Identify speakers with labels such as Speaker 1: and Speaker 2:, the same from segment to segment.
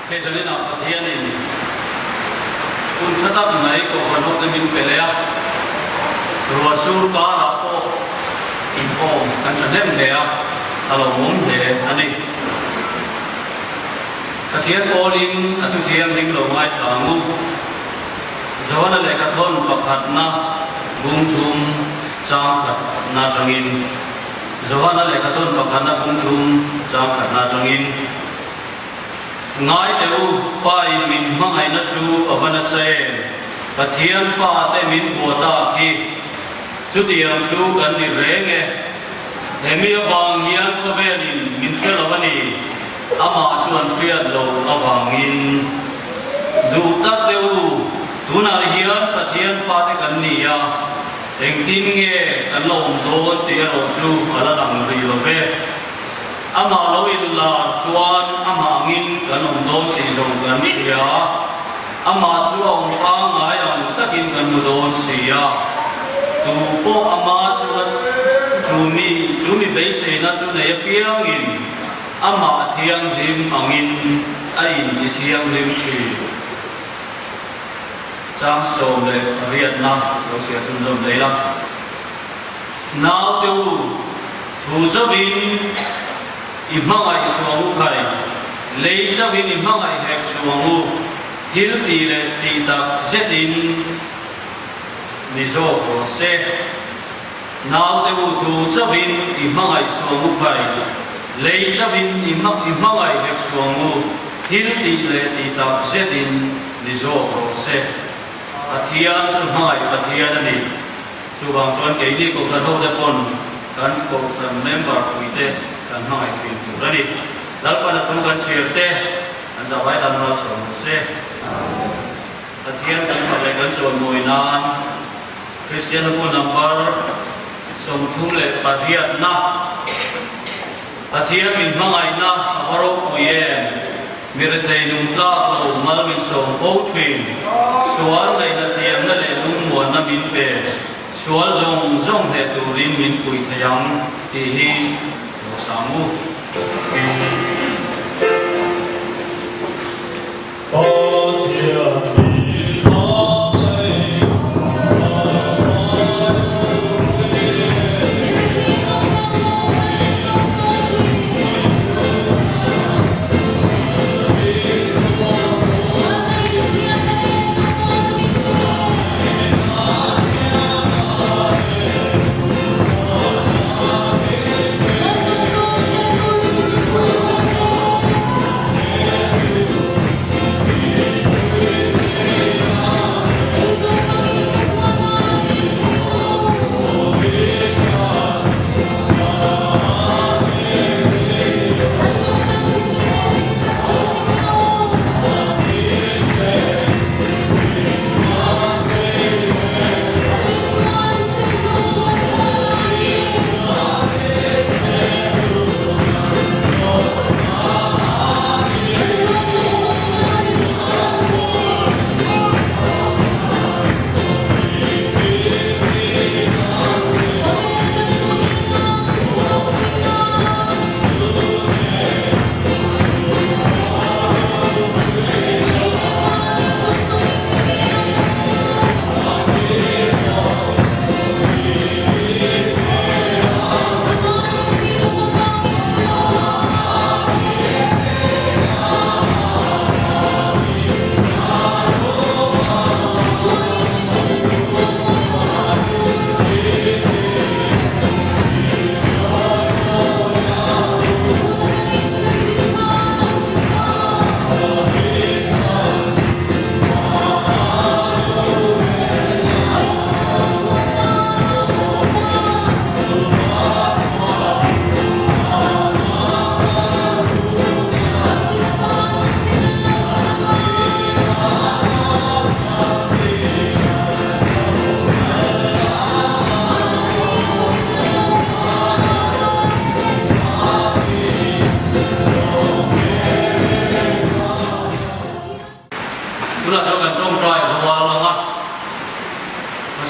Speaker 1: Kecuali nak perhatian ini, pun tetap naik ke penuh dengan pelea, ruasur kara info kan cendem dia, kalau dia ani, ketiak polin atau tiang ling lomai tamu, jawan lekaton pakatna bungtum jangkat na jangin, jawan lekaton pakatna bungtum jangkat na jangin. Ngai teu pai min mangai na chu avana se pathian fa te min bota khi chu tiang chu kan ni renge hemi awang hian ko velin min selavani ama chuan siat lo awangin du tak teu tuna hian pathian fa te kan ni ya engtin nge kan lom don te ro chu ala lang ri lo ve ama lo illa chuan ama ngin kan don ti jong kan sia ama chu ong pa ngai ang takin kan don sia tu po ama chu mi be se na chu ne piang in ama thiang lim angin ai ti thiang lim chi chang so le riat na lo sia chun jom dei la now tu thu cho bin imhangai suangu khai lei chavin imhangai hek suangu thil ti le ti tak zetin nizo ko se naw te u thu chavin imhangai suangu khai lei chavin imhangai hek suangu thil ti le ti tak zetin nizo ko se athian chu hangai pathian ani chu bang chuan ke ni ko kan ho de pon kan ko san member puite kan hangai twin tu rani dalpa na tung kan sierte an za vai dan no so se pathian kan pale kan chon moinan Christian ko number som thum le pariat na pathian min hangai na haro puyen mir thei nung tla ko mal min som fo twin sual ngai na thiam na le lung mo na min pe sual zong he tu rin min pui thayang ti hi Samu.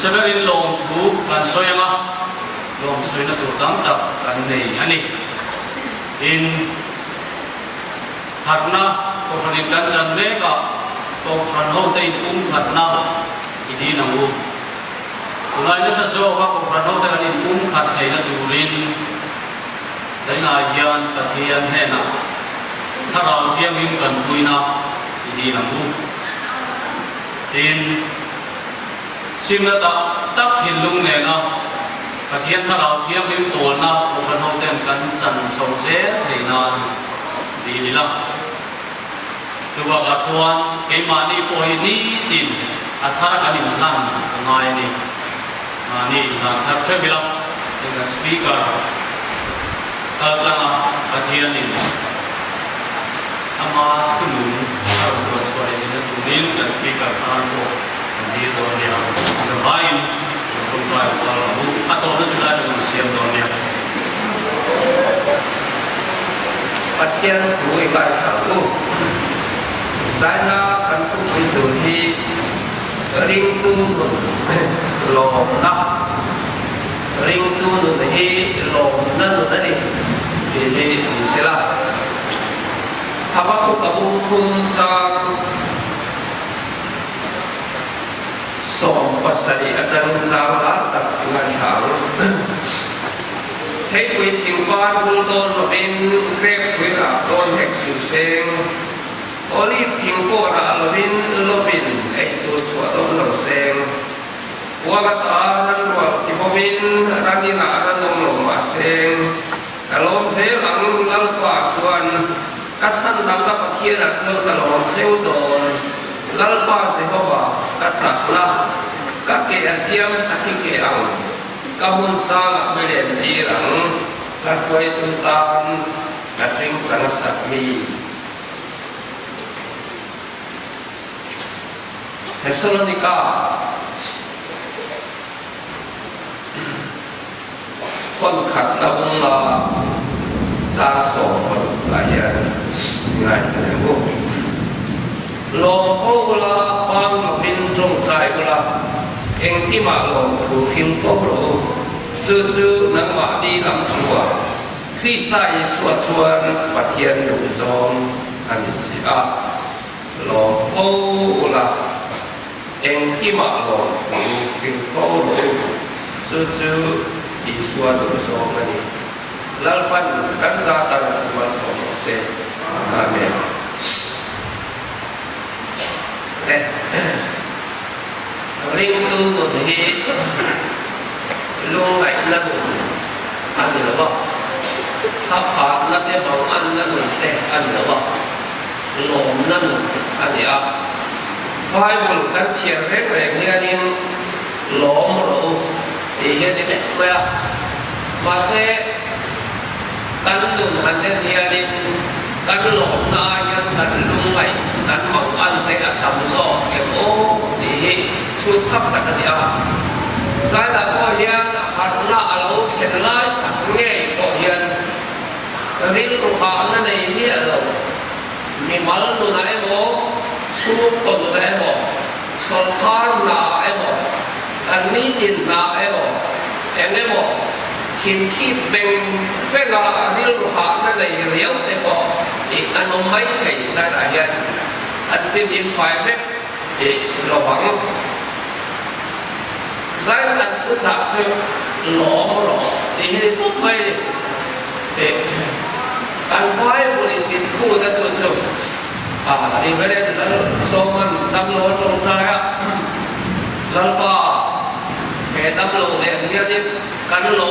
Speaker 1: sebenarnya long tu kan soyanga long soy na tu tang tak kan nei ani in harna có sản phẩm cán chân mẹ cả có sản hậu tây cũng thật nào thì đi nào luôn hôm nay nó sẽ cho các có sản hậu tây cũng thật hay là đủ lên đấy là hiền và thiền thế nàoถ้าเราเทียมยิ่งจนคุยนะดีๆนะลูกทีนสิ่งนั้นตักหินลุงเนี่ยนะกระเทียมถ้าเราเทียมยิ่งตัวนะพวกเราเต็มกันจันทร์เสียให้นานดีนี่ละชัวร์กับชวนเกี่ยมานี่พอนี่ตินอัธรากันนี่มันนั่งง่ายนี่มานี่นะถ้าช่วยไปละเป็นสปีกเกอร์ก็จะนะกระเทียมนี่อามาคุณลุงเราควรช่วยในตรงนี้จะสปีกเกอร์ทางพวกดีตัวเดียวจะไปคนไทยเราอัตโนมัติได้เป็นเสียงตัวเดียว
Speaker 2: ประเทศคุยกันครับลูกสายน้ำกันทุกปีตัวที่ริงตูนหลงนับริงตูนที่หลงนั่นนี่ที่เสละถ้าว่าพวกเราทุ่มจังส่งภาษาอังกฤษจาวาตัดงานหางให้คุยถึงบ้านคุณโดนเป็นเกรบคุยกับโดนเฮกซูเซงโอลิฟถึงโบราณลบินไอตัวสวดโดนเราเซงวัวตานันวัวที่พบินรันินารันนงลงมาเซงแต่ลมเซหลังลัลปาส่วนกัจฉันดำกับเทียนส่วนตลอดเซลโดนลัลปาเซฮว่ากัจฉันละกักเกียเสียมสักที่เกี่ยวกับมุนสร้างเบลนดีหลังกัดไว้ตุตานกัดจึงจังสักมีเทสโลนิกาคนขัดนับลาจาสองคนหลายอย่างง่ายเลยพวกลงโคลาปังพินจงใจกลาเองที่มาลงถูกพินโฟโรซื่อๆนังมาดีลำตัวคริสต์ไตสวดชวนปะเทียนดูจอมอันนี้สิอาลงโคลาเองที่มาลงถูกพินโฟโรซื่อๆดีสวดดูจอมอันนี้ลัลปันกันซาตันทุมาสองเซอาเมนริงตูนุที่ลุงไหนนั่นอันนี้หรือเปล่าถ้าผ่านนั่นเนี่ยบางอันนั่นแต่อันนี้หรือเปล่าลมนั่นอันนี้อ่ะไบเบิลกันเชียร์เรื่องอะไรเนี่ยลมหรือที่เห็นนี่ไหมอ่ะมาเสกันดุนหันเนี่ยกันลมนายังกันลุงไหนกันบางอันแต่กันทำโซ่เก็บโอ้ที่ชุดทับกันนี่อ่ะสายตาก็เห็นหันหน้าเราเห็นไล่หันเงยก็เห็นริ้วรูปานนั่นเองเนี่ยเรามีมัลดูนะเอ็มชูก็ดูนะเอ็มสอนพานนาเอ็มอันนี้ดินนาเอ็มเอ็มคิดเป็นอะไรริ้วรูปานนั่นเองเลี้ยวเอ็มอีกอันนู้นไม่ใช่สายตาเห็นอันที่ดินไฟเล็กอีกระวังสายอันที่จะเจอหล่อที่เห็นทุกไปการไปบริกิจคู่กันจุดที่ไม่ได้แล้วสมันดำโลจงใจแล้วก็เหตุดำโลเนี่ยที่นี่กันโล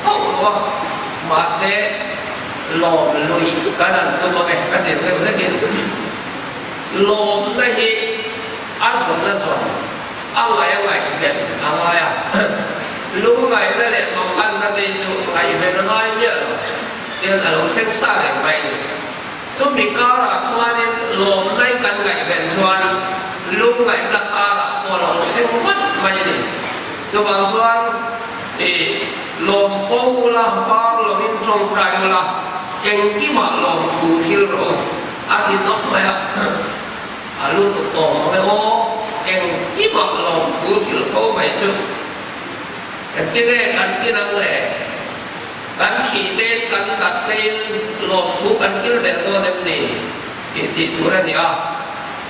Speaker 2: เอาว่ามาเสโลลุยกันนั่นตัวเองกันเด็กเล็กโลมได้ที่อาสวรรค์อะไรเป็นอะไรอ่ะรู้ไหมนั่นแหละของอันนั้นในสุขอะไรเป็นอะไรเยอะเดี๋ยวเราเพ่งสร้างไปสมบิการะชวนนี่ลมในกันไงเป็นชวนรู้ไหมนักอาระพอเราเพ่งวัดไม่ดีส่วนบางส่วนลมโคละบางลมจงใจละยังที่มาลมถูกที่เราอาทิตย์ต้องไปอ่ะลูกโตมาไปโอ้ยังที่มาลมถูกที่เราไม่ชุดแต่ที่แรกกันที่นั่งเลยกันขี่เต้นกันตัดเต้นหลบทุกกันกินเสร็จตัวเต็มดี ติดตัวนี่อ่ะ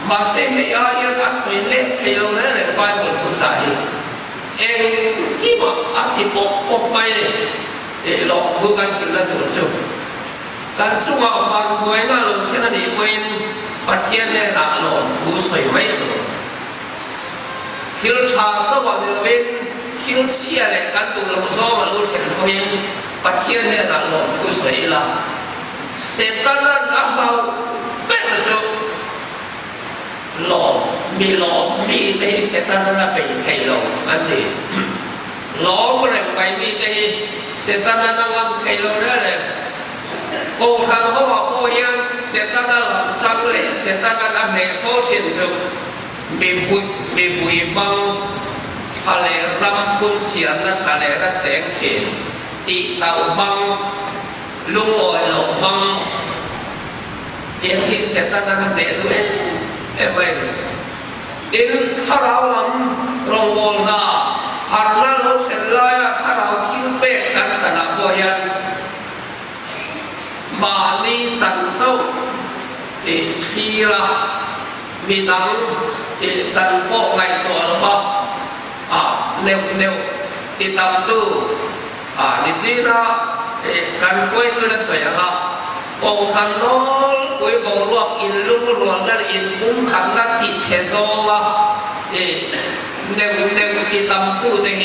Speaker 2: มาเสียให้อาเอียนอัศวินเล่เที่ยวเลยไปหมดทุกสายเองที่มาอธิปกไปหลอกพูดกันกินแล้วตัวสุดการสู้เอาบางมวยน่าลงแค่นั้นเองเป็นประเทศเนี่ยหนักหลงผู้สวยไม่ถูกคิวชาสวัสดิ์เป็นคิวเชียเลยการตัวเราซ้อมมาลุ้นเห็นเป็นประเทศเนี่ยหนักหลงผู้สวยละเสร็จตอนนั้นอับเบาเป็นสุดหลอกมีหลอกมีแต่เสร็จตอนนั้นเป็นใครหลอกอันนี้หลอกอะไรไปมีแต่เสร็จตอนนั้นเราใครหลอกได้เลยโอ้ทางเขาบอกโอ้ยังเสร็จตอนนั้นจังเลยเสร็จตอนนั้นอะไรเขาเชื่อสุดมีผู้บังทะเลรำพุ่นเสียงนั้นทะเลรักแสงเขียนตีเต่าบังลุงอ่อยหลงบังเดี๋ยวที่เสร็จตอนนั้นเด็ดด้วยเว้ยดินข้าเราลำลงบนนาหันหน้าลงเสร็จแล้วข้าเราคิ้วเป็ดกันสนับโบยันบาลีจันเศร้าทีละมีหนังจันพวกไงตัวหรือเปล่าเนวที่ตำตู้นี่จีน่าการคุยกันสวยงามโอ้ขันโน้คุยบอกว่าอินลุงรวงนั่นอินอุ้มขันนั่นติเชโซวะเนวที่ตำตู้เด็ก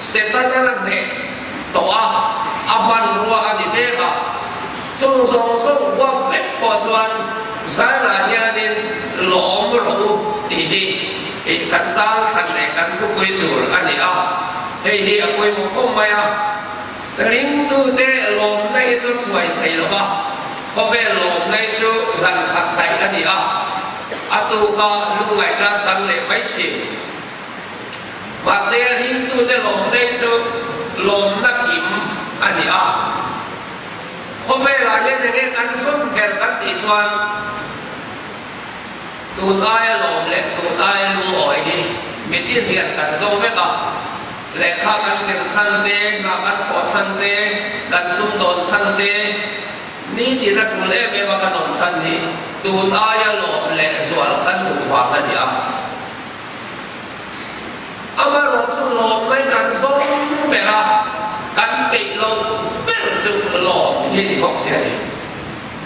Speaker 2: เสร็จแล้วนั่นเด็กตัวอาบันรัวอันนี้เด็กส่งว่าเพ็ดปอชวนสายนาเฮียนินหลอมรู้ดีกันสร้างขันไหนกันทุกคนอยู่อันนี้เฮียคุยมุขไม่ริงดูเตะหลอมในจุดสวยไทยหรือเปล่าเขาเป็นหลอมในจุดสันขัดไทยอันนี้ตัวก็ลุงไงกันสันเลยไม่ชิมมาเสียริงดูเตะหลอมในจุดหลอมนักกิมอันนี้เขาไม่ละเอียดอย่างนี้กันสุ่มแก่กันติดส่วนตัวได้หลอมเล็กตัวได้ลุงอ่อยมีที่เทียนกันส่งไม่ต่อเล็กข้ากันเสียงชันเตงกันขอชันเตกันสุ่มโดนชันเตนี่ที่นักทุเล่ไม่ว่ากันโดนชันนี้ตัวได้หลอมเล็กส่วนกันดูว่ากันยาอามาหลอมสุ่มหลอมในกันส่งไม่ละกันปิดลงเป็นจุดหลอมที่เขาเสีย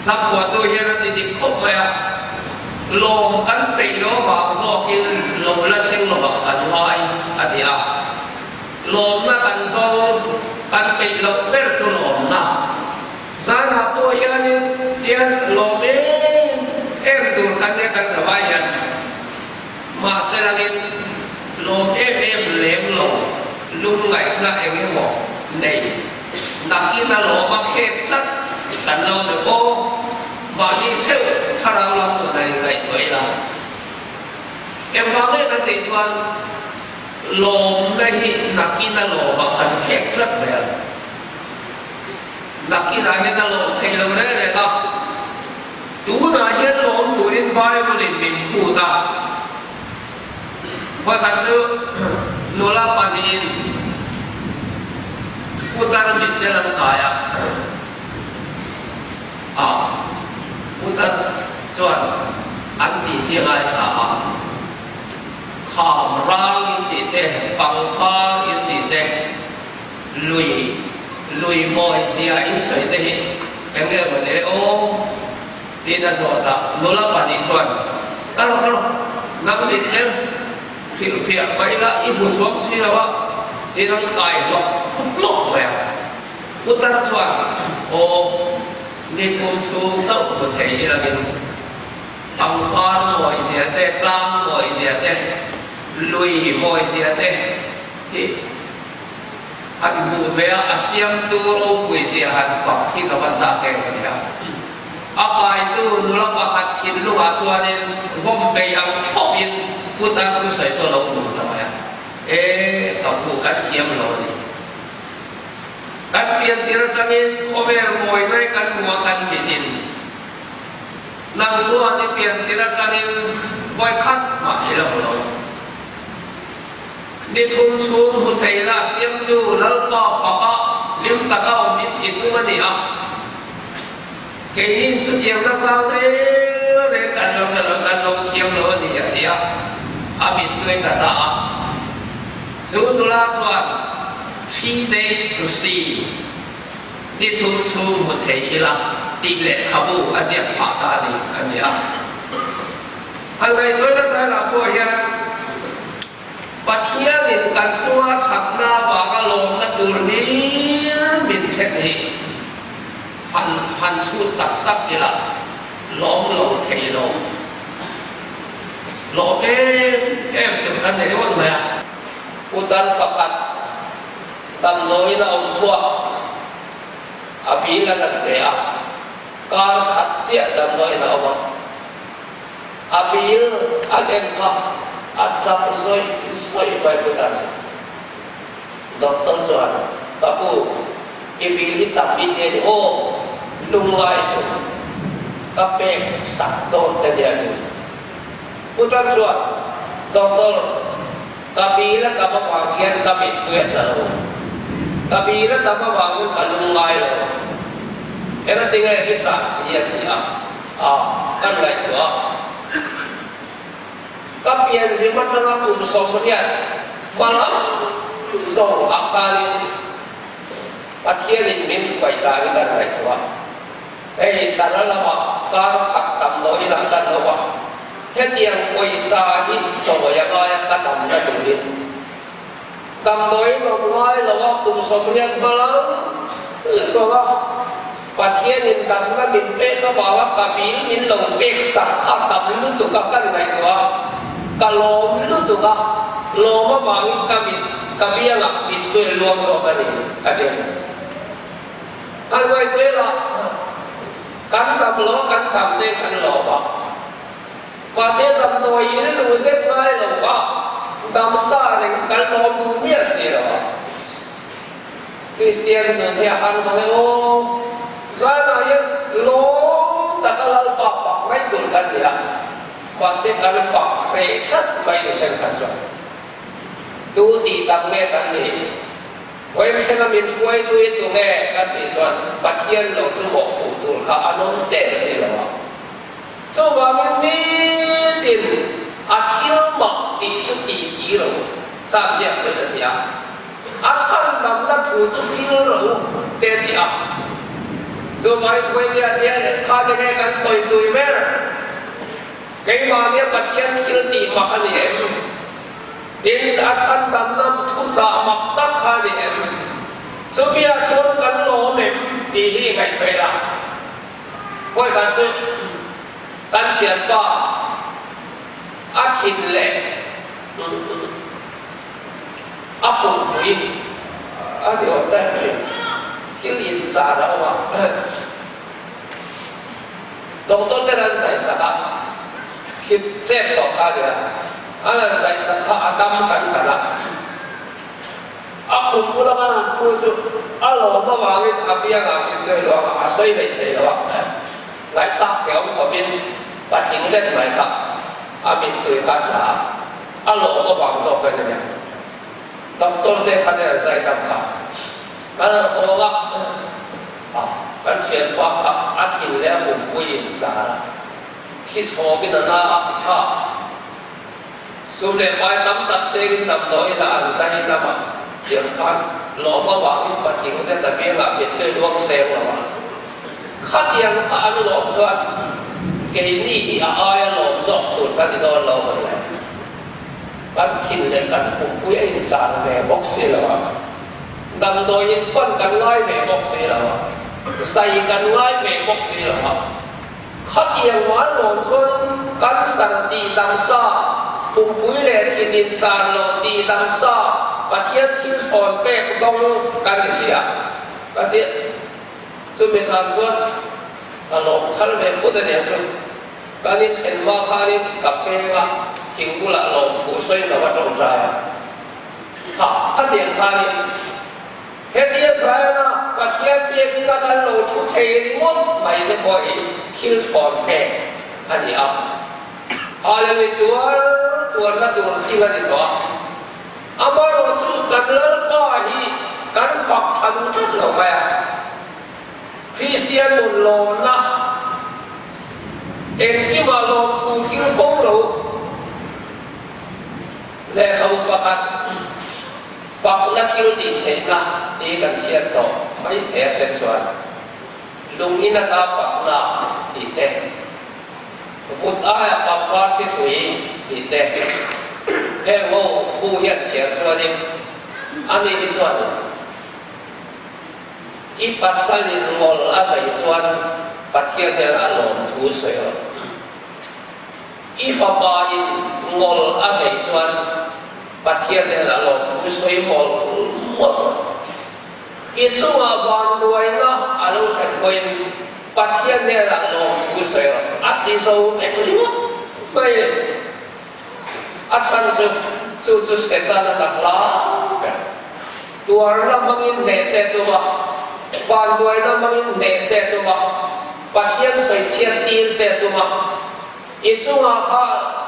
Speaker 2: นักหัวตัวเฮียนั่นติดคบไหมลงกันปิดลงบางส่วนกินลงแล้วเส้นลงกันไว้อันนี้ลงนั่นกันส่งกันปิดลงเป็นจุดหลอมนะสารหับตัวเฮียนี่เฮียลงเอ็มดูกันเนี่ยกันสบายยันมาเสร็จแล้วลงเอ็มเลี้ยงลงลุงไงน่าเองบอกในนักกินหลอมาเข็บนักกันเราเดี๋ยวโอ้บางทีเชื่อถ้าเราลองตัวไหนไหนตัวเองเอ็มฟังได้กันติดชวนลมได้นักกินหลอมากันเข็บนักเสียนักกินอะไรนั่นหลอเทลงได้เลยก็ดูนายเห็นลมดูดินใบมันเป็นผู้ตาพอกันชื่อนุลาปานินPutar di dalam kaya, putar cuan anti tirai kham rang inti teh, pangpar inti teh, lui moi sia insoi teh, enggak boleh tidak suatu, nolak pani cuan, kalau nak ditem, filfia, baiklah ibu suami siapa, tidak kaya lokไปพุทธสวรรค์นี่ทุ่มชูเจ้าพุทธเจ้ากินปังปานมวยเสียเตะกลางมวยเสียเตะลุยมวยเสียเตะที่อันบูเฟียอาเซียนตูโรปุยเสียหันฝักที่กับภาษาแก่กันเนี่ยอาไปตู้นุลปะขัดขินลูกอาชวนินผมไปยังพบยินพุทธผู้ใส่โซโลมุทำไมต้องผู้กัดเทียมเราดิกันเปลี่ยนทีละจังอินเขาไม่รวยได้กันหัวกันดินนางส่วนที่เปลี่ยนทีละจังอินบ่อยคัดมาทีละคนนี่ทุ่มชูหุไทยละเสียงดูแล้วก็ฝักลิ้มตะเก้ามิดอิบุมันนี่เกยินสุดเยี่ยมนะสาวเร่ dia abitด้วยกระตาสูดุลาชวน 3 days to see นี่ทุกชูหมดเทียละตีเล็กขบูอาเซียนผ่าตาดีอันเดียอันไหนด้วยก็ใส่ละพวกยันปัทยาลินกันชัวชักหน้าบากลมนัดดูนี้บินแค่นี้พันสูตักตักอีละล้อมลงเทลงล้อมเอ็มจนกันได้วันไหนอุตันประคัดตำน้อยน่าองชัวอาบีละนัดเดียการขัดเสียตำน้อยน่าองอาบีลอันเอ็มครับอัดจับซอยไปพุทธศาสนาดอกเตอร์จวนตะปูอีบีลิตับบิเอโอลุงไลสุกับเป็กสักโดนเสียดีพุทธศาสนาดอกเตอร์กับบีและกับมาวางเงินกับบิดด้วยนะลูกกับบีและกับมาวางเงินกับลุงไลเลยเอ็นติงเอที่จัดเสียดีกันไรตัวก็เปลี่ยนที่มันจะรับกลุ่มสมเนี่ยมาแล้วส่งอาคาริปัทเทียนิมิตไปตาที่กันอะไรตัวแต่ละละว่าการขัดต่ำโดยหลังกันว่าเฮ็ดยังวิสาหิสมัยก่อนก็ต่ำได้ตรงนี้ต่ำโดยลงไว้เราว่ากลุ่มสมเนี่ยมาแล้วก็ว่าปัทเทียนิต่ำก็บินเป๊ะเขาบอกว่ากบินมินลงเป๊ะสักขัดต่ำลุ้นตุกกันอะไรตัวkalau lu tu kah loma bangi kami yang itu luang sokan ini ada kan wai tu lah kan tablo kan tamde kan loba masih tam doi ini lu set mai loba damsa ni kan lom dia sih loba Kristian tu dia kan mengeluh sana yang lom tak kalal pak mai tu kan dia masih kan fak rekat bayi dosen kantor. Tu di tangan kan ni. Kau macam min cuai tu itu ni kan ni soal bagian lo tu mau putul kah anon tersi lah. So bagian ni tin akhir mak di cuti di lo sahaja tu dia. Asal bangda tu cuti lo dia. So bagian kau dia kah dia kan soi tu mer. Kaya niya patiyan kilti makaniyem din asan damnam tusa maktak kaniyem so biya chon kan lomem dihi ngay pera koi kanchu kan siyan pa atin le apong pui adi otan kilin sa dawa doktor teran say sakaคิดเจ็บต่อข้าเดียอะไรใส่สังฆะดำกันกันละอับผมพูดว่าช่วยช่วยอัลลอฮ์มาว่างี้อับยังอับยังเลยหรออาศัยไม่ได้หรอหลายตักเกี่ยวกับเป็นปัจจิงเส้นหลายตักอาบินตัวขัดหาอัลลอฮ์มาว่าสอบกันเนี่ยต้องต้นเด็กขัดเนี่ยใส่ดำขากันโอ้ว่ากันเชียนว่าอาทิตย์แล้วผมคุยสาที่ชอบกินน่าอ่ะสุดเลยไปน้ำตักเสกินน้ำน้อยละอันใส่น้ำมันเดี๋ยวขันหล่อมาว่าอินปัจจิงเส้นตะเบียงละเป็นตัวดวงเซลล์ละวะขัดยังขันหล่อส่วนเกนี่อายหล่อส่งตุ่นกันที่โดนเราหมดเลยกันทิ้งเลยกันผมคุยอินสารแม่บอกเสียละวะดังโดยอินปั้นกันไล่แม่บอกเสียละวะใส่กันไล่แม่บอกเสียละวะขัดยังวันหลงชนกันสันติดังซาปุ่มปุยเล่ที่ดินสารโลดีดังซาประเทศที่อ่อนแปกต้องกันเสียประเทศซึ่งมีการชวนตลกขันเป็นพุทธเนี่ยชนการนี้เห็นว่าข้านี้กับเพลงว่าทิ้งกุหลาบลงผู้ช่วยกับว่าจงใจขัดยังข้านี้เฮ็ดยังไงนะประเทศเบียร์นี่ก็การโลชุเทริมดไม่ได้บ่อยคิดก่อนแก่อันนี้อะไรมีตัวก็ตัวที่กันตัวอามาเราสู้กันแล้วก็ฮีกันฝักฟันกันเราไปคริสเตียนนุ่นลมนะเอ็นที่มาลมถูกทิ้งฟ้องเรา lệ khâu bạc khát phật nó thiếu đi thế na đi gần xiên tổ mấy thế xuyên xuân lùng in là phật na đi thế phút ai bạc bạc sẽ suy đi thế hệ ngô bu hiện xiên xuân đi anh đi xuân ít bát san đi ngồi ở vậy xuân bát thiên địa là lồng thu sợi ít phật ba đi ngồi ở vậy xuân bát thiên địa là lồng thu sợi ngồi một ít số vạn đuôi nó alo thành quên bát thiên địa là lồng thu sợi ắt đi sâu phải có chút vậy ắt san chú sẽ ta là đặc lá tua nó mang in nệ sẽ tua vạn đuôi nó mang in nệ sẽ tua bát thiên sợi chiết tin sẽ tua ít số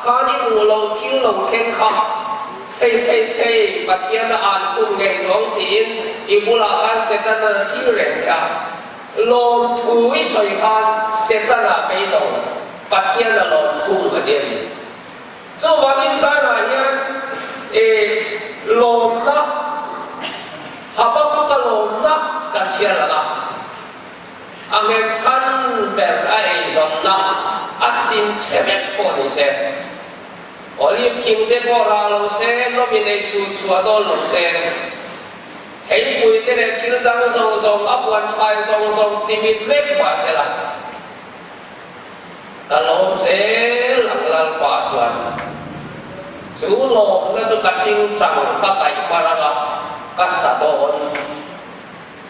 Speaker 2: khá đi ngủ lâu thiếu lâu khen khá xây bát thiên là an khung ngày đón tin ibu là khăn sẽ ta là thiếu rèn cha lom thui sợi khăn sẽ ta là bị động bát thiên là lom thung ở đây cho vạn in sai là nhá lom đó habang ko kalom na kan siya lang ang eksan ber ay zong na at sin sebek po ni se oli kim te po ra lo se no binay su do lo se hei pui te ne thil dang zong ap wan phai zong simit vek pa se la kalom se lal pa chuan su lo na su kat ching chang ka kai pa la kasadon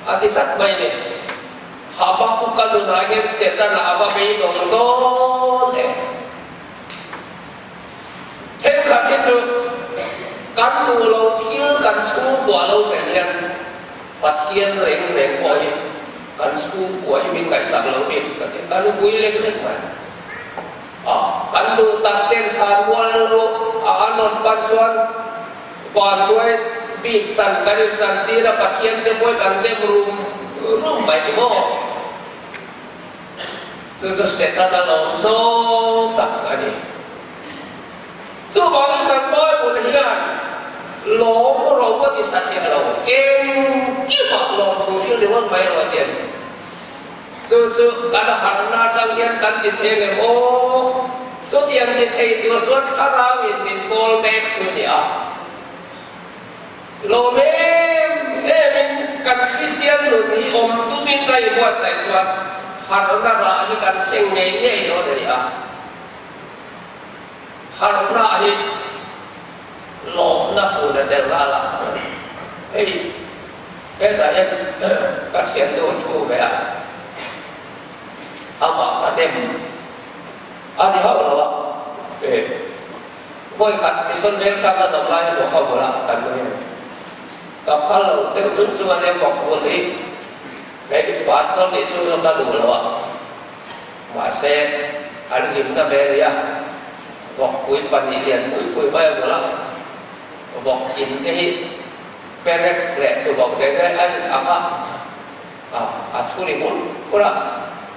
Speaker 2: atikat may ni habang ko kalunahin setan na ababay dong don thêm cả thế chứ cán tu lâu thiếu cán su của lâu ganyan phát hiện rèn bồi cán su của mình cái sáng lâu mình cái lu vui lên mà cán tu đặt tên khan wal lo anon pansuan quan đuôi bị chặn cái chặn tí là phát hiện cái bôi cắn đem rung bài chứ bộ rồi sẽ ta là lòng số tập cái gì chú bảo cái cắn bôi một hiện lỗ rồi có thì sát hiện lỗ em kia mặc lỗ thủ phiêu thì vẫn mấy rồi tiền chú cắn hẳn na trang hiện cắn thì thế này ô chú tiền thì thầy thì nó xuất khá ra mình bol bẹt chú nhỉ lo mình kan Christian luôn thì tu mình đây buat saya suat haruna lah hi kan sing ngei đó dari haruna hi lo na fu da del la cái đại các sen đồ chu về ama ta dem ani ha lo voi kan ison vel ka ta dom lai ko ko la kan ni gặp khá là tiếng chúng anh em học buồn đi cái pastor đi xuống ta đủ rồi mà xe anh tìm ta về đi học cuối phần đi liền cuối bây giờ là học in cái bên đấy lệ từ học cái anh chú đi muốn có là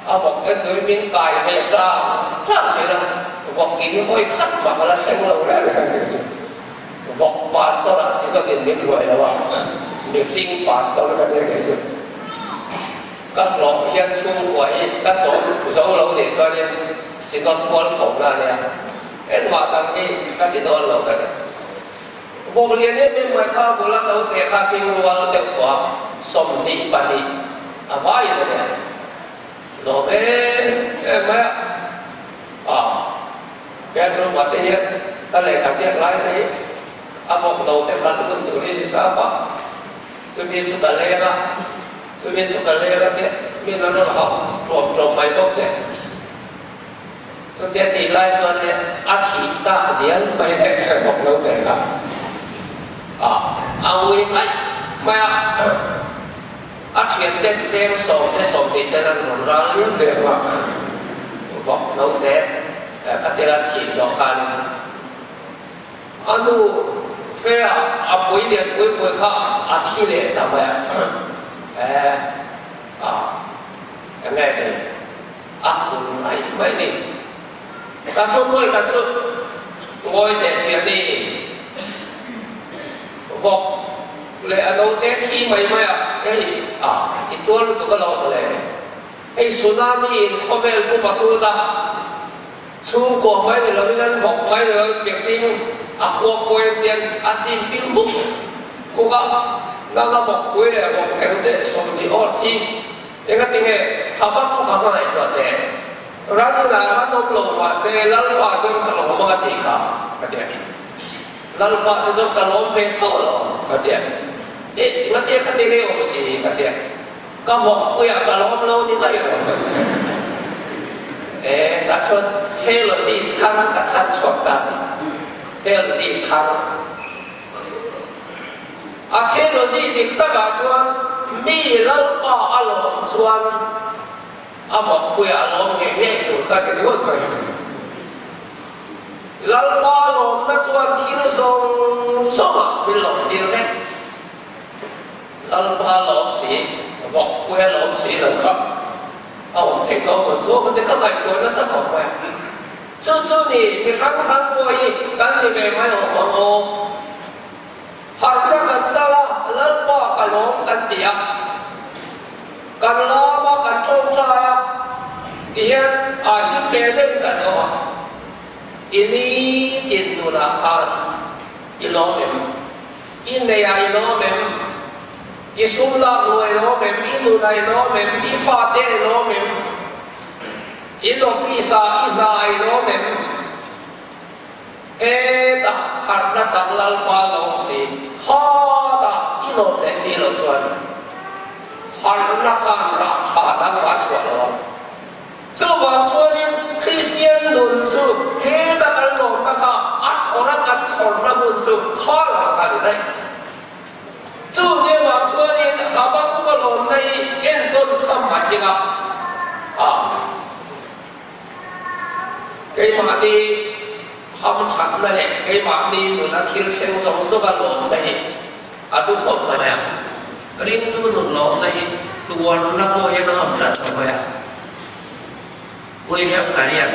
Speaker 2: học cái người miếng cài hay ra chơi là học in cái khát mà là thành lâu đấy vọc pastor là sẽ có tiền biết rồi đó ạ việc riêng pastor là cái gì các lòng hiện xuống của các số lâu để cho nên sẽ có con khổng là nè em mà tăng cái các cái đó lâu cái vô liên ấy bên ngoài thao của lăng đầu để khai phim luôn được của sông đi bàn đi vãi rồi nè rồi em cái lúc mà thế hiện ta lại cả xét lại thế apa tahu tempat untuk ini siapa? Sudah lera dia, mina nol hak, drop my box ya. So dia nilai soalnya akhir tak dia bay để học lâu thế cả. Awi mai mà akhir tên sen sổ thì tên là ra liên để mà học lâu thế, các tên thì cho khăn. Anu phải buổi liền buổi khác thi lệ làm vậy cái này thì cũng mấy này ta không ngồi cả chút ngồi để chuyện đi บอกเลยอนุเตที่ไม่ไอ้อีตัวลูกตัวก็ลองเลยไอ้สุนามีเขาเป็นผู้ประตูตาชูกวงไว้เลยเราไม่งั้นหกไว้เลยเบียดทิ้งพวกคุยเตียนจีนปิ้งบุ๊กกูก็เราบอกคุยเลยบอกแกงเด็กสมดีออที่ยังก็ทิ้งไงเขาบ้ากูเขาไม่ตัวเด็กร้านนี้ร้านน้องโลว่าเซลล์ว่าซึ่งขนมมันก็ตีขาก็เด็กแล้วว่าซึ่งขนมเป็นเท่าหรอก็เด็กงั้นเด็กเขาตีเรื่องสิก็เด็กก็บอกกูอยากขนมเรานี่ไม่หรอกแต่ส่วนเทโลซีชั้นกับชั้นชดกันเทโลซีทั้งเทโลซีติดตั้งกับส่วนมีเล่าป่าอารมณ์ส่วนบอกคุยอารมณ์แง่ๆอยู่ก็จะรู้ตัวเองเล่าป่าอารมณ์นั่นส่วนที่เราส่งเป็นหลงเดียวกันเล่าป่าอารมณ์สีบอกคุยอารมณ์สีหนึ่งครับ听到我说我哋今日過得失望嘅，你看過去，咁你咪買我講行得近晒啦，撚巴近攞近啲啊，近攞巴近中晒啊，而家呢邊咧近我話，呢電腦啦卡，一攞命，呢你啊一攞命。อีสุลาลอยล้อมอีดูไลล้อมอีฟาเดล้อมอีโลฟิซาอีลายล้อมตาขันนัจังลัลปาลงสีฮาตาอีโลเดสีลจวนขันนักขันรักขาดังวัชวะล้อซึ่งวัชวะนี้คริสเตียนดุนซูเฮตากันลงนะคะอัชโระกันชนระบุนซูข้อหลังกันได้จู่เมื่อวันช่วงนี้ข้าพเจ้าก็ลงในเอ็นต้นคำมาที่ว่าเกี่ยมาดีคำฉันนั่นแหละเกี่ยมาดีเหมือนที่เข่งสงสุกลงในทุกคนมาเนี่ยริมตัวหนุนลงในตัวนักโวยน้ำรัดเอาไว้เว้ยเนี่ยการเรียน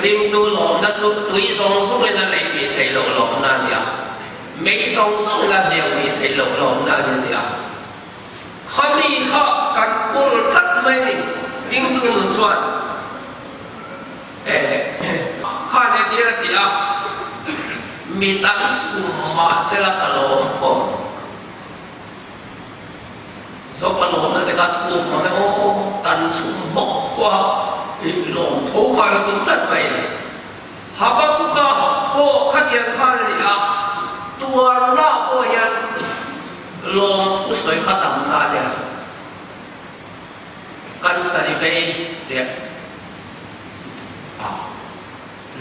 Speaker 2: ริมตัวลงนั่นสุดตัวสงสุกเลยนั่นแหละมีไทยลงนั่นเนี่ยไม่ส่งกันเดียวมีที่หลงนั่นเดียวเขามีเขาการพูดทัดไม่ได้ยิ่งดูหนุนชวนข้าในที่ละที่มีตั้งสุ่มมาเสละกลมฟงสกลมนั่นแต่การถูกมาโอ้ตั้งสุ่มบอกว่าหลงทุกข์อะไรก็ตัดไม่ได้หากว่ากูก็โอ้ขัดยังข้าเลยตัวหน้าโบยันลงทุสวยขดำนาเดียกันสริเบเดีย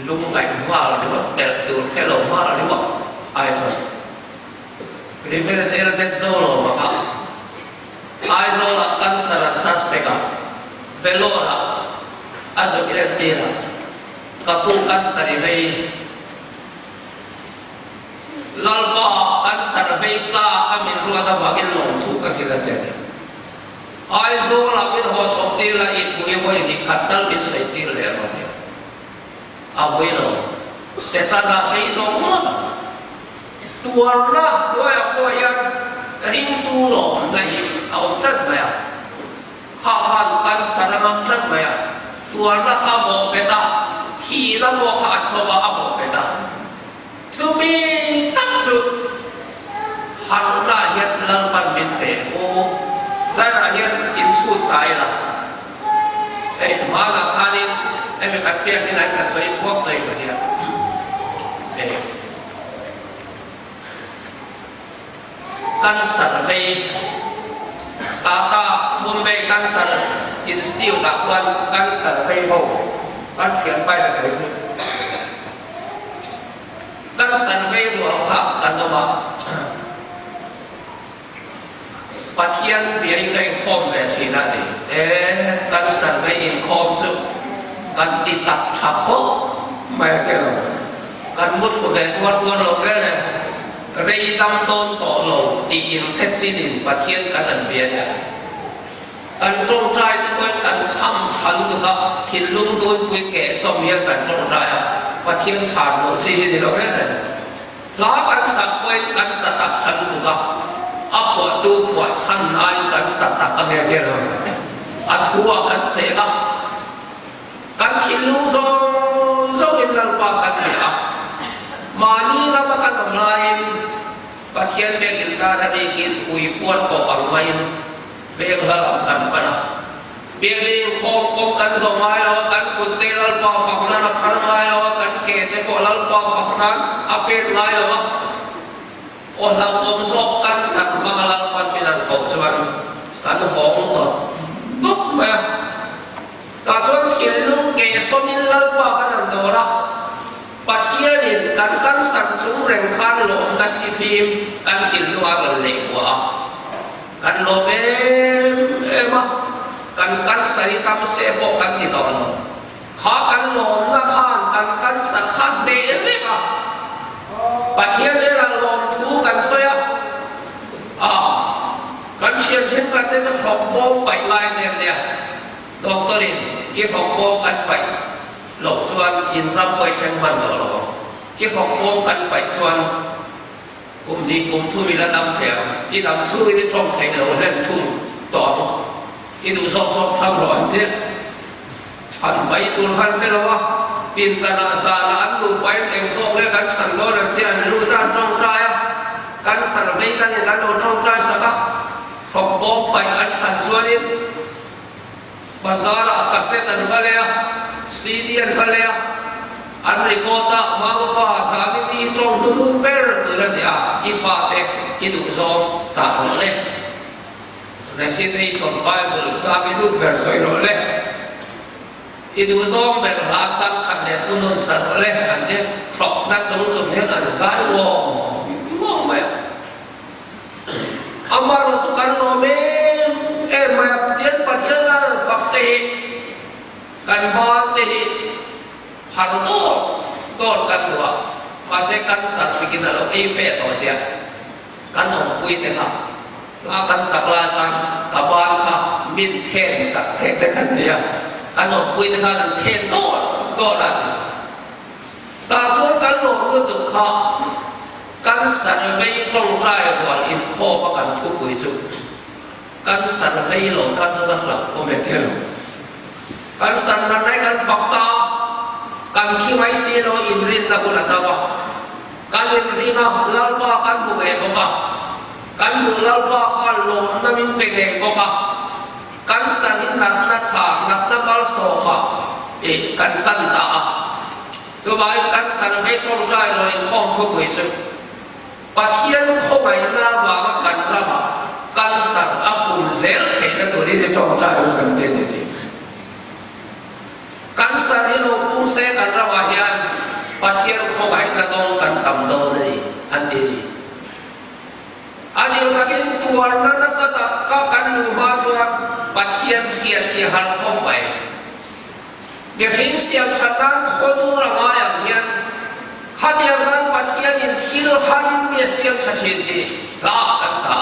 Speaker 2: ลุงไก่ว่าเราดีกว่าแต่ตัวแค่ลงว่าเราดีกว่าไอ้ส่วนริเบเดลเซนโซโลมาครับไอ้ส่วนละกันสารสัสเปกะเบลโลละไอ้ส่วนกิเลสตีละกับผู้กันสริเบลัลปะกันสารเบกลาอามินรัวตะบักินลงทุกข์กิเลสเดียไอ้ส่วนละมินหัวสมตีละอีทุยวันนี้ขัดดัลมินใส่ตีละเรื่องเดียวเอาไว้ลงเสตานาไปตรงหมดตัวละด้วยพวกยังริมตัวลงในเอาพลัดไหมข้าขันกันสารมันพลัดไหมตัวละข้าบอกไปตาที่ละบอกขาดสวะบอกไปตาสุมีตั้งจุดหันหน้าเห็นลังปันเป็นเตะโอ้ใจหน้าเห็นอินสูดตายละมาละคานี้ไม่กัดเปียกที่ไหนก็สวยทั่วไปกว่านี้กันสารเบตามุมเบกันสารอินสติลตะวันกันสารเบโบกันเขียนไปเลยกันสารเบหลวงข้ากันจะมาปะเทียนเบียร์ยังคอมแบบที่นั่นเองกันสารเบอินคอมจุกันติดตับฉับโคไม่แก่กันมุดหัวแดงตัวเราเนี่ยเรียดำต้นต่อเราตีอินเพชรสิดินปะเทียนกันอันเบียร์เนี่ยกันจงใจด้วยกันซ้ำชันตัวกับทิ้งลุงด้วยกุยแก่สมเฮียกันจงใจปะเทียนสารโมซีที่เราเนี่ย ล้อกันสักเว้นกันสัตักฉันถูกอ่ะอัปวดดูปวดฉันนายกันสัตักกันเดียวเลยอัทัวกันเสกอ่ะกันทิ้งลุงโซ่อินลัลปากันเถอะมานี่เรามากันทำลายปะเทียนเบกินตาได้กินอุยปวดปอกอังไว้เบกละลำกันปะนะเบียริงคงกงกันสมัยเรากันกุฏิลัลปาฝักนั้นขันไม้เรากันเกตโกลัลปาฝักนั้นอาเป็ดไม้เราโอ้เราอมศพกันสักมาลัลปันเป็นอันกบสวรรค์กันหงตดตุ๊บมาตาส่วนเทียนลุงเกศมินลัลปากันอันโดระปัจเจียนกันสักสูงแรงขันลมกันที่ฟิล์มกันทิ้งลูกกันเล็กกว่ากันโลเบมกันใส่ตามเสพกันที่ตอนขากันหลอมนะข้านกันสักขันเบยเลยป่ะปัจเจียนเราลมทูกันเสียกันเชียนเช่นกันที่จะขอบโบไปลายเนี่ยดอกตรินที่ขอบโบกันไปหลงส่วนอินรับไปแข่งมันต่อหลงที่ขอบโบกันไปส่วนกลุ่มนี้กลุ่มทุยและดำแถวที่ดำสู้ที่ตรงแถวเล่นทุ่งต่อที่ดูซอกทำหลอนเท่หันไปตุลหันไปแล้ววะปินตนาสาระดูไปเองซอกเลยกันสันโดนที่อันรู้ด้านตรงใจกันสันไม่กันอย่างนั้นโดนตรงใจสักขอบโบไปอันส่วนนี้ภาษาละกัสเซตันเขาเลยซีดีอันเขาเลยอันริโกตามาบ้าสามีที่ตรงนู้นเบอร์คือเรื่องนี้อีฟ้าเตะที่ดูซองสาระเลยในสิ่งที่สอนไปบุลสามีดูเบอร์สวยเลยที่ดูซองเบอร์หลักสังขันเนี่ยทุนนสาระเลยอันนี้ครบนักสงฆ์สมเหตุอันสายวงมองไหมอามาเราสุกันโนเมมาเทียนปะเทียนนั้นฝักเตะกันบอลเตะผ่านตัวกันตัวมาเสกันสักฟิกินเราเฟะตัวเสียกันหนุ่มคุยเถอะครับลากันสักลากันกับบอลครับมินเทนสักเทะกันเดียวกันหนุ่มคุยเถอะครับเทนตัวนั้นตาส่วนกันหนุ่มก็ตึกเขากันสักไม่ตรงใจหัวอินโคประกันทุกคุยจุกันสันไม่หลงกันสักหลังก็ไม่เท่ากันสันนั้นได้กันฝักตากันที่ไม่เสียโนอินรินตะบุญตะวะกันอินรินเอาลัลปากันบุกเอ๋ก็ปะกันบุกลัลปาขันลมน้ำมินเปเอ๋ก็ปะกันสันนัดนัดฉากนัดนับบาลโซมากันสันตาสบายกันสันไม่ตรงใจเลยข้องทุกวิสุปะเทียนเข้าไปหน้าวากันระบากันสักอับุลเซลเห็นตัวนี้จะจงใจกันเต็มที่กันสักที่เราคุ้มเสกันระหว่างยันปะเทียนเข้าไปกระดองกันต่ำโตนี่อันนี้อันนี้เรากินตัวนั้นสักก็กันดูมาส่วนปะเทียนเทียนที่หันเข้าไปเดี๋ยวเห็นเสียงฉันนั้นคนดูระหว่างอย่างเงี้ยขัดยังกันปะเทียนยินที่เราขัดยินมีเสียงชัดเจนดีลากันสา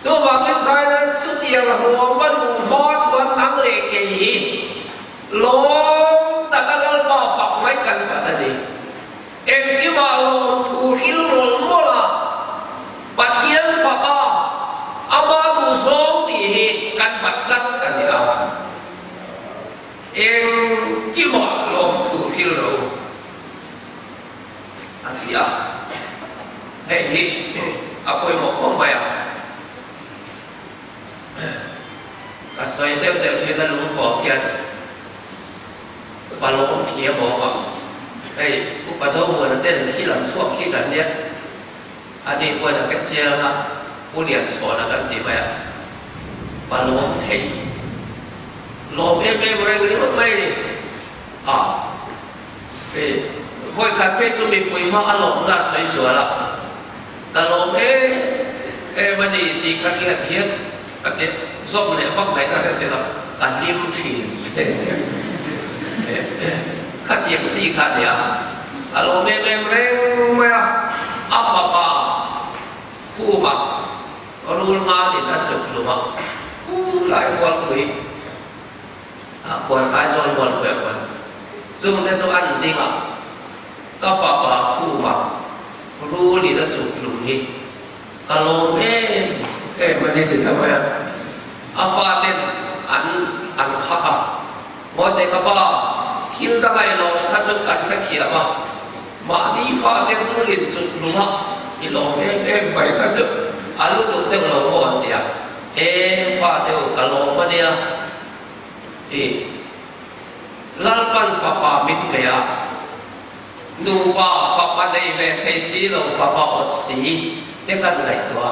Speaker 2: ส่วนบางทีใช้นั้นสุดเดียวหัวมันหัวชวนนั่งเล็กกี่ลมตะกันแล้วมาฝักไว้กันกันดีเอ็งที่ว่าลมถูหิลลมมั่วละปะเทียนฝักอามาดูสองตีกันบัดลัดกันเดียวเอ็งที่ว่าลมถูหิลลมอันที่เฮ้ยเอาไปหมกข้องไปก็ใส่เซลล์เชื่อลุงขอเพียรปลาลงเทียบอกว่าไอ้อุปสมบทเต้นที่หลังช่วงที่กันเนี้ยอันนี้ควรจะเก็บเชียร์นะผู้เรียนสอนกันดีไหมปลาลงเทียลมเอ็มอะไรนี่มันไม่ดิพวกขันเพชรสุมิปุยมาอารมณ์น่าสวยๆละแต่ลมมันดีขันกันเทียกันเนี้ยส้มเนี่ยฟังไปก็ได้เสร็จแล้วการลิ้มทีขัดเยี่ยมสี่ขัดเนี่ยอารมณ์เร่งไหมอาฟ้าคู่มารูลงานนี่น่าจะรู้มาหลายวันคุยคนขายจนวันคุยคนซึ่งในส่วนอันจริงก็ฟ้าคู่มา รู้ลีนั่นสุขหลุมนี้กะโลเไม่ได้ถึงทำไมอาฟาเต็นอันข้าบอแต่กบ้าทิ้งได้ลงถ้าสุกันก็เทียบมาดีฟาเต็นรู้ลีสุขหลุมอีลงไปก็สุอาลุตุเต็มลงบอลเดียฟาเต็นกะโลมาเดียลัลปันฟ้าป่ามิดเปียดูว่าฟ้าป่าได้เวทสีลงฟ้าป่าอดสีเด็กกันไหนตัว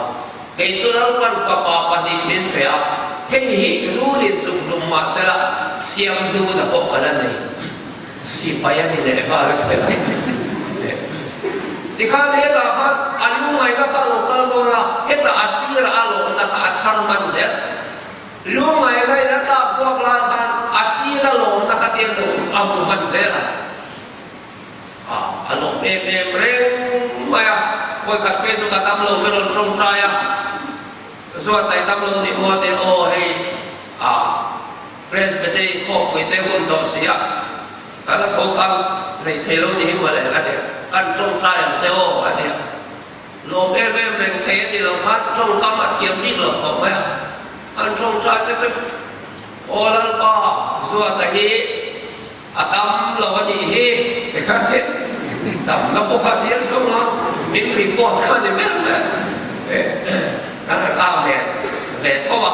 Speaker 2: เกิดสุลัลปันฟ้าป่าปฏิมิดเปียเฮ้ยรู้ดิสุขุมมาเสละเสียงดูนะพวกกันนั่นเองสีพยันนี่เลยบ้าเลยที่ข้าเห็นละข้าอันนู้นไม่ก็ข้าลงกันก็นะเห็นแต่อาศัยละอารมณ์นะข้าอัจฉริมันเสียรู้ไหมไงนะครับพวกเราท่านอาศัยละลมนะครับเตียนดูอาบุมันเสียละอารมณ์เร่งมาพวกขัดเกสุกตำลงไม่ลงตรงใจส่วนแต่ตำลงที่มัวแต่โอ้ให้เพรสไปได้ข้อคุยแต่บุญต่อเสียแต่ละโฟกัสในเทโลนี่หัวเลยก็เดี๋ยวกันตรงใจอย่างเซโอ้ก็เดี๋ยวลมเร่งเทที่เราพัดตรงกรรมเทียมยิ่งหลอกของแม่อันตรงใจก็สึกโอลันป้าส่วนแต่ฮีดำเราวันนี้ฮีไปข้าเทดำแล้วพวกเขาเทียนสมองมีรีพอร์ตข้าจะไม่ได้การตามเนี่ยเสียทั่ว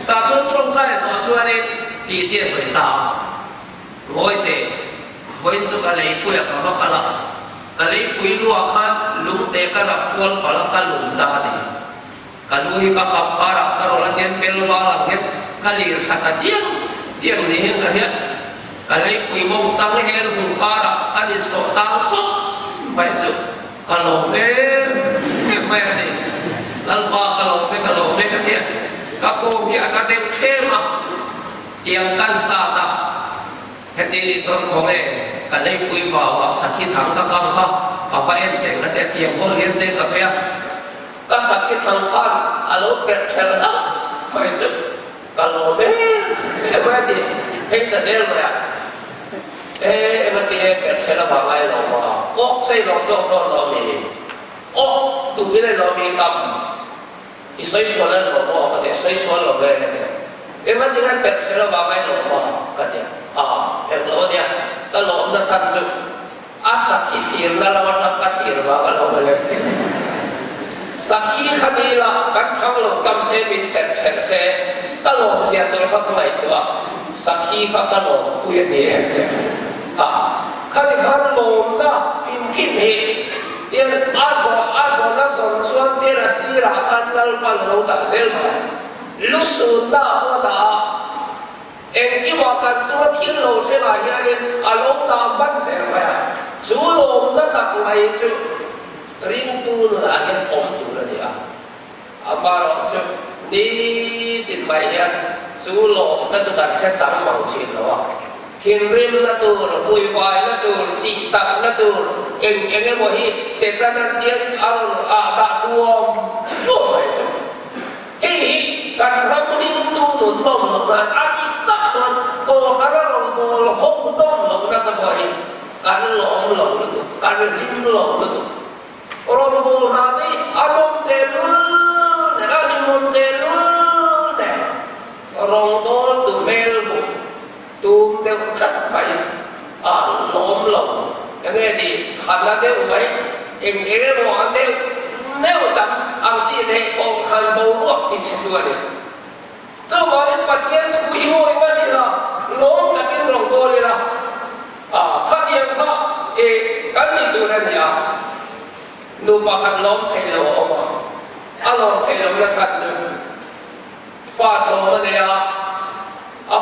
Speaker 2: แต่ช่วงตรงใจส่วนนี้ตีเตี้ยสวยตาโวยเตะโวยสุกันเลยคุยกับเขากันละกันเลยคุยรัวขันลุงเตะกันรับควรปลักกันลุงตาดีkalau hingga kapara kalau latihan pelbalang het kali kata dia ni hingga dia kalau imam sang her hungkara kali so tang so baju kalau mana ni lalpa kalau kan dia kako dia ada tema tiangkan sata hati itu kole kalau bawa sakit angka kamka apa enteng nanti tiang kol enteng apa yaก็สักที่ทางข้างอารมณ์เป็นเชลล์ไม่ใช่กะโลเบ้ไม่ดีเห็นแต่เซลล์เลยมันที่เป็นเชลล์แบบไหนเราบอกโอ้ใช่เราโดนเรามีโอ้ดูไม่ได้เรามีกรรมอีสวยสวยเลยเราบอกก็เดี๋ยวสวยสวยเราเลยเนี่ยมันที่เป็นเชลล์แบบไหนเราบอกก็เดี๋ยวเราเนี่ยกะโลมนั่นสั้นสุดอาสักที่ทีแล้วเราทำกันทีเราก็เราไม่เลยสักขีคดีละกันทั้งหลงกำเสบินเป็นเชนเซตลงเสียตัวเขาทำไมตัวสักขีเขาตลงปุยดีขันขันลงนะพิมพ์เดี๋ยวอาสนะส่วนเดี๋ยวสีระกันนั่งกันลงตักเซลมาลุสุนดาหัวดาเองที่ว่ากันส่วนที่ลงใช่ไหมเนี่ยอารมณ์ตามบ้านเซลมาส่วนลงนั่นตักไม่จุริงตูนอาเห็นอมตูนเลยอาบารอนซึ่งนี่ติดใบเห็นสู้ลมนั่นสุดท้ายแค่สามมังชินแล้วคินริมนั่นตูนปุยวายนั่นตูนติตักนั่นตูนเองบอกให้เสร็จแล้วนั่นเดียนอารมณ์ตาทัวไปซึ่งการทำนี่ตูนต้มลงมาอาทิตย์ตักส่วนโตขนาดลงโตหงต้มลงนั่นก็บอกให้การหลงนั่นตูการริมหลงนั่นตูorang berhati alam telul, negara telul, orang tua tu melbu, tu dekat baik, lom, yang ni khana dia baik, yang orang dia tak amsi dia orang bawa di situ ni. Semua ni pasien tu hiu ini ni lah, lom tapi orang tua ni lah, khana yang kan itu ni ya. ดูปะขันล้มเทโลออกมาอารมณ์เทโลและสัตว์ซึ่งฟ้าสมเนี่ย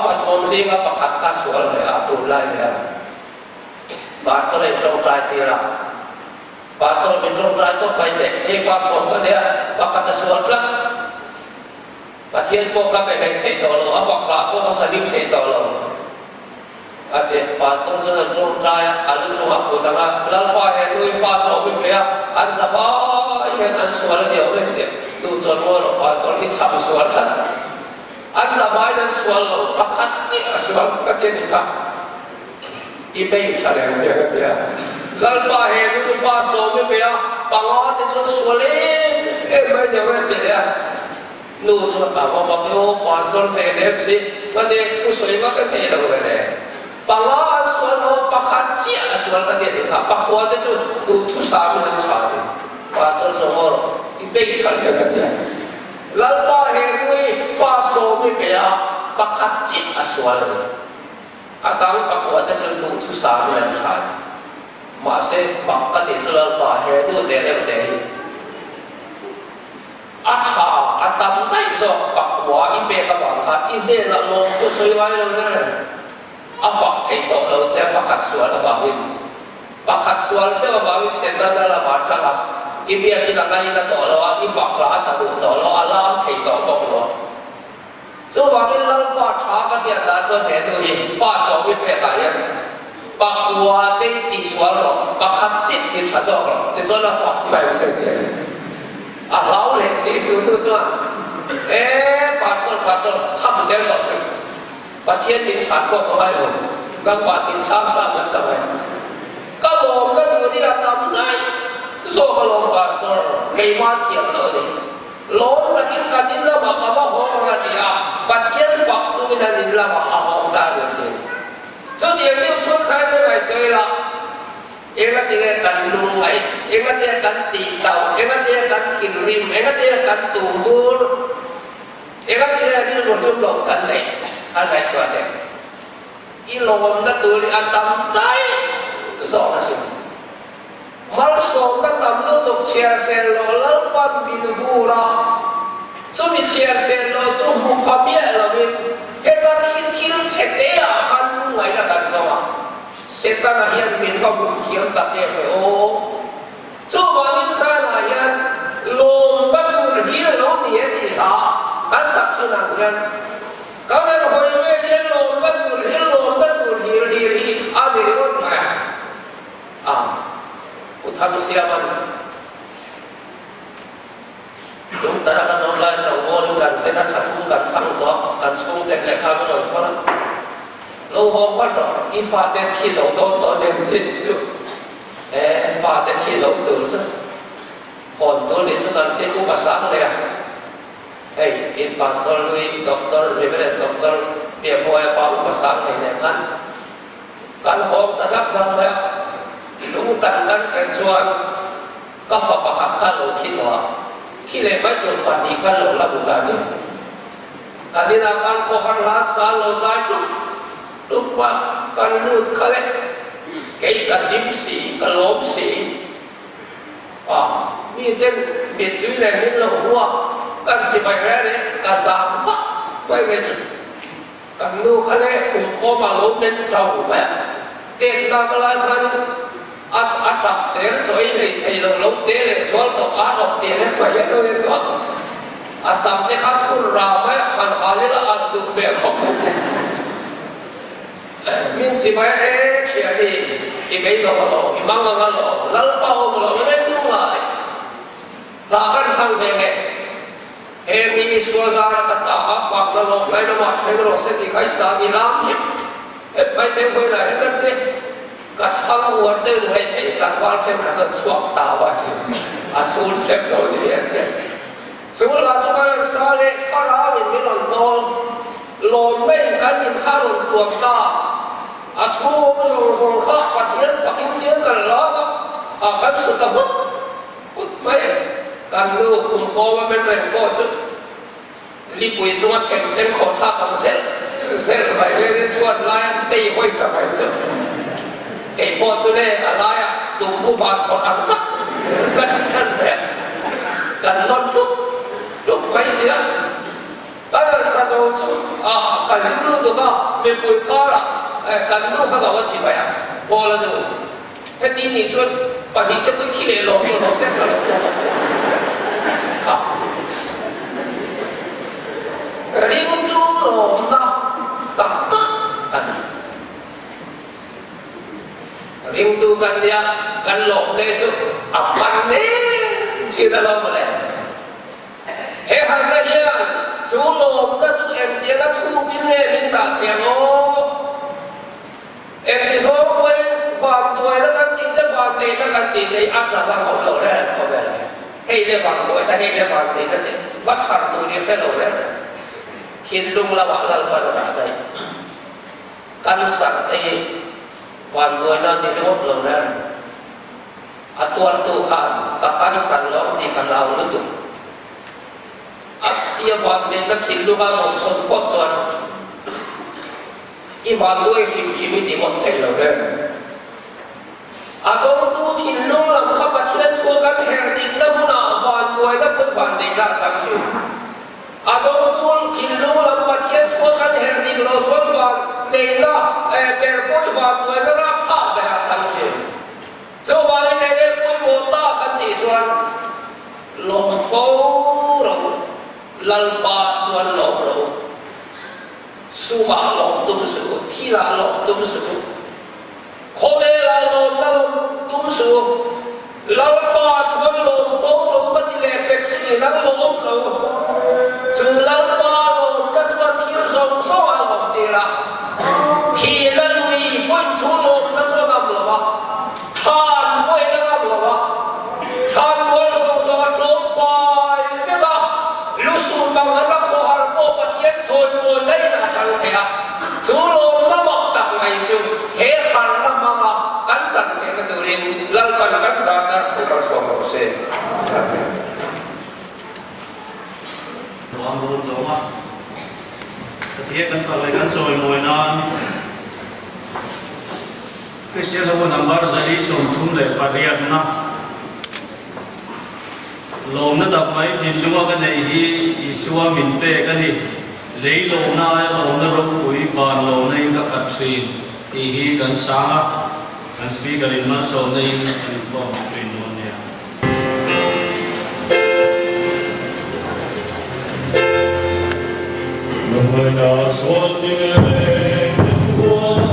Speaker 2: ฟ้าสมสิ่งปะขัดกัสวลเนี่ยตูไล่เนี่ยบาสโตเป็นตรงใจตีระบาสโตเป็นตรงใจตัวไปเนี่ยฟ้าสมเนี่ยปะขัดกัสวลละปะเทียนพวกก็เป็นเทโตโลฟ้าขลาพวกก็สลิมเทโตโลada pastor sudah contohnya, ada semua kutanga, lalu apa yang fas opin dia, ada siapa yang suara dia opin dia, tu suara pastor ini sama suara, ada siapa yang suara pakat sih suara pakai ni kah, ibu yang cari dia, lalpa he nu fa so me pe a panga te so swale e mai de me te ya nu so pa pa pa ko pastor pe de si ma de ku soi ma ka te lo be de panga so no pa khat si a so ka de ka pa ko de so tu thu sa me cha de pastor so mo i be sa ka de lalpa he nu fa so me pe a pa khat si a so le atang pa ko de so tu thu sa me cha mà sẽ bằng cái gì cho bà hè đua để à cha à tâm tay cho bạc quả ít bé các bạn khác ít thế là long có suy vai đâu nữa à phật thấy tốt đâu sẽ bạc khát sual là bạc khát sual sẽ là bảo sẽ là bảo chắc là ít bé cái là cái là tốt là ít phật là sao cũng tốt là Allah thấy tốt tốt rồi cho bảo cái lần bà cha cái hiện tại cho thế đôi pha số ít bé tại bạc quả để đi sual rồi bạc khát chết thì trả rồi thì cho là phật mai sẽ thế à lão này sẽ sửa tu sửa pastor sắp sẽ đọc sách và thiên đình sản của các bạn rồi các bạn đình sản sản mất các bạn các lòng các người đi làm này số các lòng pastor cây ma thiệt rồi đấy lòng các thiên can đi làm mà các bạn họ là gì à và thiên phật chú mình là đi làm mà họ ta được thế cho tiền tiêu xuân sai cái này chơi là em cái tiền cần lùng ấy em cái tiền cần tì tàu em cái tiền cần thìn rim em cái tiền cần tù mưa em cái tiền đi một lúc lộng cần này anh này cho thế ý lồng đã từ đi ăn tầm đấy rõ là gì mal sông đã tầm lúc tục chia sẻ lo lắm quan bình vu ra cho mình chia sẻ lo cho một phạm biết là mình em cái thiên sẽ thế à hắn lúc ấy là cần sao à sẽ ta là hiện mình có một thiếu tập thể phải ô cho vào những sao là hiện lồng bắt đầu là hiện nó thì thì họ các sắp cho nàng hiện các nên hồi về hiện lồng bắt đầu thì à để con phải à của tham gia mình chúng ta đã nói lên đầu ngôn cần sẽ đã thành cần thắng đó cần xuống đến lại tham rồi có lâu hôm bắt đầu đi pha đến khi dấu đó đến đến chứ pha đến khi dấu từ chứ hồn tôi đến cho nên cái cú bắt sáng này à in pastor Louis doctor Reverend doctor tiệm mua bao bắt sáng này này anh kan hôm ta đáp bằng vậy lúc tận tận cái xuân có phải bắt khắp khăn lỗ khi đó khi này phải dùng bản địa khăn lỗ là một cái gì cái đi ra khăn có khăn lá xa lỗ dài chút lúc mà cần nuốt khá đấy cái cần điểm sĩ cần lốm sĩ mi trên biệt túi này nên là hoa cần sĩ bày ra đấy cả giảm phát quay về sự cần nuốt khá đấy cũng có mà lốm lên trầu vậy tiền ta có lại khá đấy chặt xế sôi này thầy lồng lông tế này xóa tổng đọc tiền đấy phải dẫn đâu lên tốt sắm cái khát thun ra mấy khăn khá đấy là ăn được bẻ không mình chỉ phải kia đi cái đó lo mang mang lo lăn bao lo cái đấy luôn rồi là cái thằng về này em đi xua ra cái ta hoặc là lo lấy nó mặc hay nó sẽ thì khai sáng đi làm em phải đem về lại cái cái thằng huấn luyện hay thì cái quan trọng là sự swap tạo vậy asul xếp rồi thì vậy số là chúng ta sao đấy khá là mình làm to lồn mấy cái nhìn khá lồn tuồng ta chú dùng khác và thiên phật thiên cần lo cái sự tập hút mấy cần lưu cùng cô mà bên này cô chứ đi quỳ chúng ta thèm đến khổ thác bằng sẽ phải lên chuột lại tây quay cả phải chứ cái bộ chú này là lại đủ bộ phận của đẳng sắc rất thân đẹp cần non lúc quay xía cái là sao chú cần lưu được đó mình quỳ cao là cần lúc khác có chỉ vậy à bỏ là được cái đi thì cho把你这个体内老先生好领导龙那当当领导กันdia kan lok desu apan ne cerita lama le har na ya su lom da su em dia na thu kin ne min ta thiang o em thì số quên phạm tuổi nó ăn chỉ để phạm về các căn tiền đây áp là làm hậu lậu đấy không phải là hay lên vàng tuổi ta hay lên vàng thì cái vắt sạt tụi đi cái lậu đấy thiên lung là vạn lần phần là đây căn sẵn đây hoàn người nó thì nó lậu đấy tuan tu kan takkan san lo di kan lau lutu ia wan ben na thil lu ga nom son pot son i wan lu him him di mon thei lo re adong tu thil lu lam kha pa thian thua kan her dik na muna wan luai na pun wan dei la sang chu adong tu thil lu lam pa thian thua kan her dik lo son wan dei la ter poi wan luai na ra pha ba sang chu so wan nei bộ ta kan ti chuan lom fo ro lal pa chuan lom ro su ma lom tum su thi la lom tum su kho me la lom na lom tum su lal pa chuan lom fo ro ka ti le pek chi na lom ro chu lal pa lom ka chuan thi song so a lom ti ra thi na lui pon chu lom na so na lo ba than poi na lo ba than poi so lom phai me ba lu su bang na kho har po pa thian chon mo nei na chang the a chu lom na mo tak ngai chu he khan na ma kan san the na turin lal pan kan sa na thu ra so mo se
Speaker 1: Loang luôn đó mà thế kan phải lấy kan rồi mồi na cái xe lâu number zali sum thum le pariat na lom na tập mai thì lúa cái này hi isua min pe cái này lấy lom na lom na rong pui van lom này các cắt thuyền thì hi kan sang kan speaker in man so này in form train luôn nè
Speaker 3: Người đã xuân tiếng về qua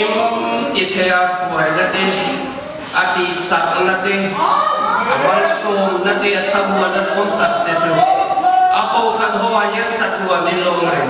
Speaker 2: im ithea huai na te ati sak na te amal som na te at habuan na om tat te so apo kan hoa yan sa tuwa ni long ren